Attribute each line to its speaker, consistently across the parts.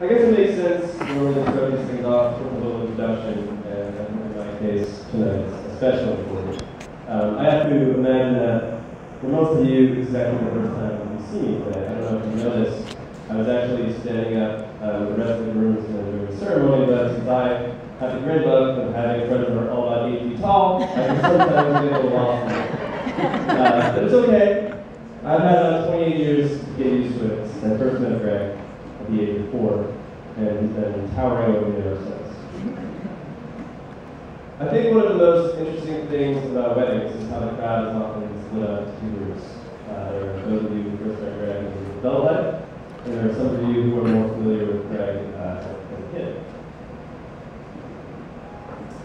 Speaker 1: I guess it makes sense normally to start these things off with a little introduction, and in my case, tonight is especially important. I have to imagine that for most of you, this is actually the first time you've seen me today. I don't know if you noticed, I was actually standing up with the rest of the rooms during the ceremony, but since I have the great luck of having friends that are all about 8 feet tall, I can sometimes get a little lost in it. But it's okay. I've had about 28 years to get used to it since I first met Greg at the age of 4, and he's been towering over me ever since. I think one of the most interesting things about weddings is how the crowd is often split up into two groups. There are those of you who first met Greg as an adult life, and there are some of you who are more familiar with Greg as a kid.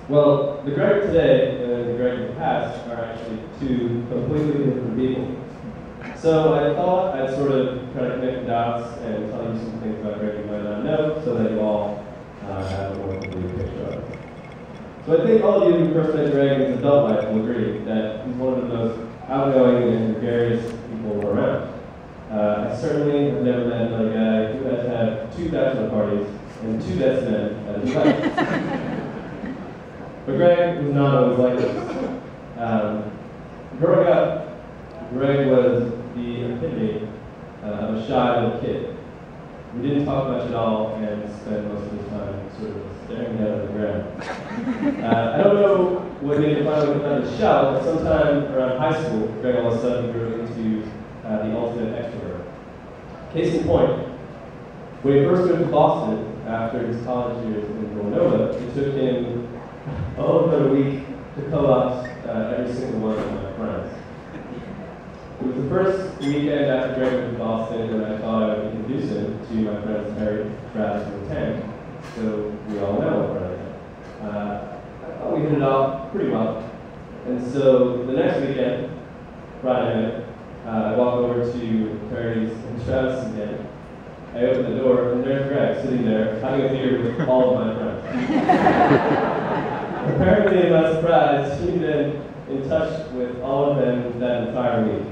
Speaker 1: Well, the Greg today and the Greg in the past are actually two completely different people. So I thought I'd sort of try to connect the dots and tell you some things about Greg you might not know, so that you all have a more complete picture of it. So I think all of you who first met Greg in his adult life will agree that he's one of the most outgoing and gregarious people around. I certainly have never met another guy who has had 2 bachelor parties and 2 best men at his wedding. But Greg was not always like this. Growing up, Greg was the epitome of a shy little kid. We didn't talk much at all and spent most of his time sort of staring down at the ground. I don't know what made him finally come to shout, but sometime around high school, Greg all of a sudden grew into the ultimate extrovert. Case in point, when he first moved to Boston after his college years in Villanova, it took him over a week to co-opt every single one of my friends. It was the first weekend after Greg moved to Boston that I thought I would introduce him to my friends Harry, Travis, and Tank, so we all know one another. I thought we hit it off pretty well. And so the next weekend, Friday night, I walk over to Harry's and Travis again. I open the door, and there's Greg sitting there having a beer with all of my friends. Apparently, in my surprise, he'd been in touch with all of them that entire week.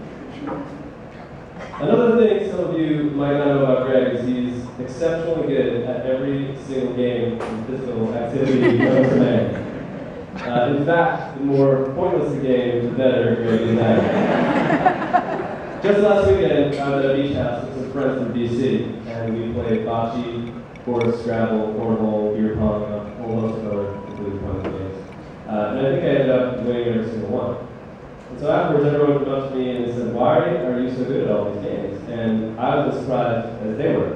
Speaker 1: Another thing some of you might not know about Greg is he's exceptionally good at every single game and physical activity known to man. In fact, the more pointless the game, the better Greg is at it. Just last weekend, I was at a beach house with some friends from DC, and we played bocce, board, Scrabble, cornhole, beer pong, a whole host of other completely fun games. And I think I ended up winning every single one. And so afterwards, everyone came up to me and said, "Why are you so good at all these games?" And I was as surprised as they were.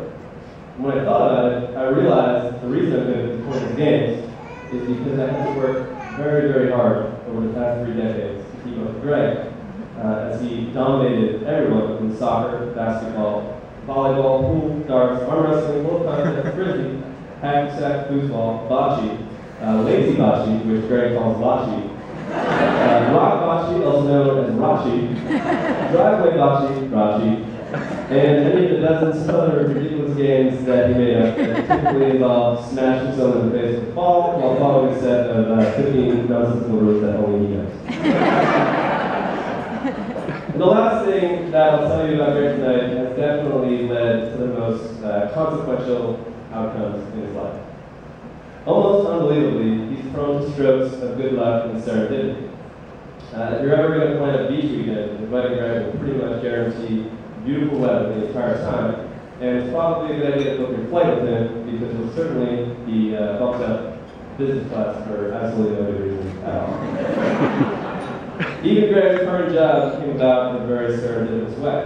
Speaker 1: And when I thought about it, I realized the reason I'm good at these games is because I had to work very, very hard over the past 3 decades to keep up with Greg, as he dominated everyone in soccer, basketball, volleyball, pool, darts, arm wrestling, full contact, frisbee, hacky sack, foosball, bocce, lazy bocce, which Greg calls lachi, rock bocce, also known as rachi, driveway bocce, rachi, and any of the dozens of other ridiculous games that he made up that typically involve smashing someone in the face with a ball while following a set of 15 nonsensical rules that only he knows. And the last thing that I'll tell you about Greg tonight has definitely led to the most consequential outcomes in his life. Almost unbelievably, he's prone to strokes of good luck and serendipity. If you're ever going to plan a beach weekend, the wedding Greg will pretty much guarantee beautiful weather the entire time, and it's probably a good idea to book your flight with him because you'll certainly be bumped up business class for absolutely no good reason at all. Even Greg's current job came about in a very serendipitous way.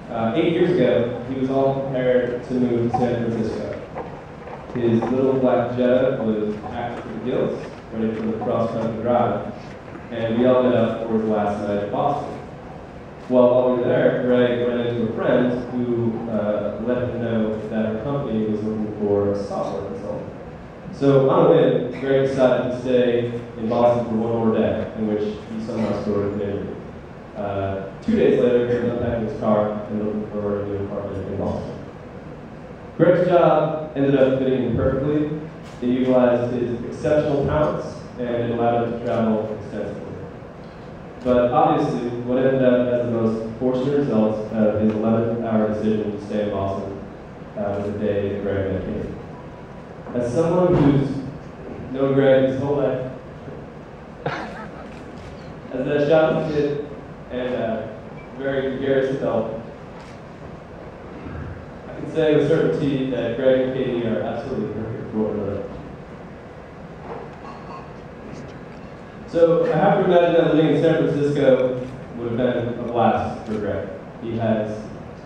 Speaker 1: 8 years ago, he was all prepared to move to San Francisco. His little black Jetta was packed to the gills, ready for the cross-country drive, and we all met up for the last night in Boston. Well, while we were there, Greg ran into a friend who let him know that her company was looking for a software consultant. So on a whim, Greg decided to stay in Boston for one more day, in which he somehow scored an interview. 2 days later, he was unpacking his car and looking for a new apartment in Boston. Greg's job ended up fitting him perfectly. It utilized his exceptional talents, and it allowed him to travel extensively. But obviously, what ended up as the most fortunate result of his 11-hour decision to stay in Boston was the day that Greg met me. As someone who's known Greg his whole life, as a childhood kid and very gregarious adult, I can say with certainty that Greg and Katie are absolutely perfect for one another. So I have to imagine that living in San Francisco would have been a blast for Greg. He has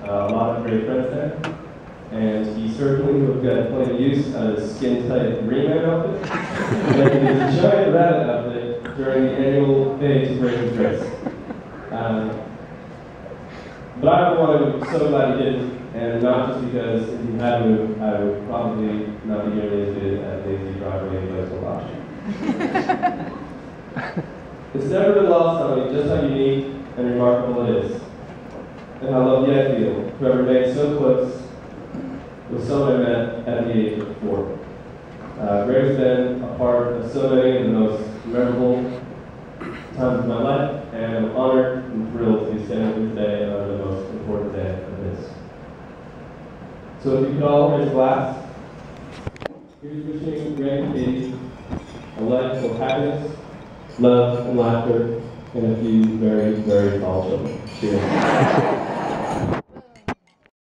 Speaker 1: a lot of great friends there, and he certainly would have got plenty of use out of his skin-tight Green-Man outfit and his giant rabbit outfit during the annual day to break his race. But I, for one, am so glad he didn't, and not just because if he had moved, I would probably not be nearly as good at lazy driveway as to watch. It's never been lost on me just how unique and remarkable it is, and how lucky I feel to have remained so close with someone I met at the age of 4. Greg has been a part of so many of the most memorable times of my life, and I'm honored and thrilled to be standing here today on the most important day of this. So if you could all raise a glass, here's wishing Greg and Katie a life full of happiness, love, and laughter, and a few very, very tall children. Cheers.